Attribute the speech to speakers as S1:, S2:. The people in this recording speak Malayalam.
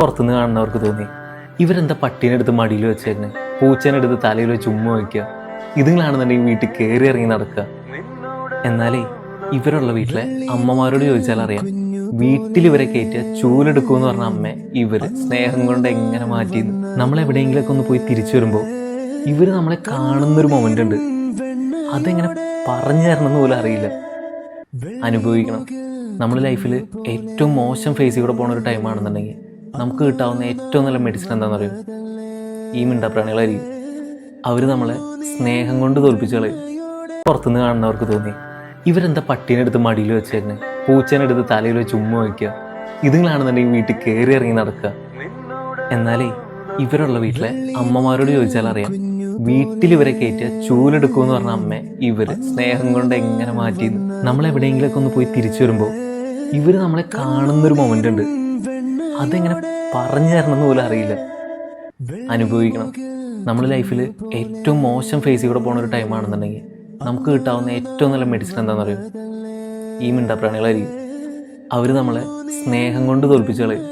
S1: പുറത്തുനിന്ന് കാണുന്നവർക്ക് തോന്നി ഇവരെന്താ പട്ടീനെടുത്ത് മടിയിൽ വെച്ചേക്കണേ, പൂച്ചേനെടുത്ത് തലയിൽ വെച്ച് ഉമ്മ വയ്ക്കുക, ഇതുങ്ങളാണെന്നുണ്ടെങ്കിൽ വീട്ടിൽ കയറി ഇറങ്ങി നടക്കുക. എന്നാലേ ഇവരുള്ള വീട്ടിലെ അമ്മമാരോട് ചോദിച്ചാൽ അറിയാം, വീട്ടിൽ ഇവരെ കയറ്റിയ ചൂലെടുക്കുമെന്ന് പറഞ്ഞ അമ്മ ഇവര് സ്നേഹം കൊണ്ട് എങ്ങനെ മാറ്റിയെന്ന്. നമ്മളെവിടെയെങ്കിലൊക്കെ ഒന്ന് പോയി തിരിച്ചു വരുമ്പോൾ ഇവര് നമ്മളെ കാണുന്നൊരു മൊമെന്റ് ഉണ്ട്, അതെങ്ങനെ പറഞ്ഞു തരണമെന്ന് പോലും അറിയില്ല. അനുഭവിക്കണം. നമ്മുടെ ലൈഫിൽ ഏറ്റവും മോശം ഫേസിൽ കൂടെ പോണ ഒരു ടൈമാണെന്നുണ്ടെങ്കിൽ നമുക്ക് കിട്ടാവുന്ന ഏറ്റവും നല്ല മെഡിസിൻ എന്താണെന്ന് പറയും, ഈ മിണ്ടാപ്രാണികളായിരിക്കും. അവർ നമ്മളെ സ്നേഹം കൊണ്ട് തോൽപ്പിച്ചു കളയും. പുറത്തുനിന്ന് കാണുന്നവർക്ക് തോന്നി ഇവരെന്താ പട്ടീനെടുത്ത് മടിയിൽ വെച്ചേക്കണേ, പൂച്ചേനെടുത്ത് തലയിൽ വെച്ച് ഉമ്മ വയ്ക്കുക, ഇതുങ്ങളാണെന്നുണ്ടെങ്കിൽ വീട്ടിൽ കയറി ഇറങ്ങി നടക്കുക. എന്നാലേ ഇവരുള്ള വീട്ടിലെ അമ്മമാരോട് ചോദിച്ചാൽ അറിയാം, വീട്ടിൽ ഇവരെ കയറ്റിയ ചൂലെടുക്കുമെന്ന് പറഞ്ഞ അമ്മ ഇവര് സ്നേഹം കൊണ്ട് എങ്ങനെ മാറ്റിയെന്ന്. നമ്മളെവിടെയെങ്കിലൊക്കെ ഒന്ന് പോയി തിരിച്ചു വരുമ്പോൾ ഇവര് നമ്മളെ കാണുന്നൊരു മൊമെന്റ് ഉണ്ട്, അതെങ്ങനെ പറഞ്ഞു തരണമെന്ന് പോലും അറിയില്ല. അനുഭവിക്കണം. നമ്മുടെ ലൈഫിൽ ഏറ്റവും മോശം ഫേസിൽ കൂടെ പോണ ഒരു ടൈമാണെന്നുണ്ടെങ്കിൽ നമുക്ക് കിട്ടാവുന്ന ഏറ്റവും നല്ല മെഡിസിൻ എന്താണെന്ന് പറയും, ഈ മിണ്ടാപ്രാണികളായിരിക്കും. അവർ നമ്മളെ സ്നേഹം കൊണ്ട് തോൽപ്പിച്ചു കളയും.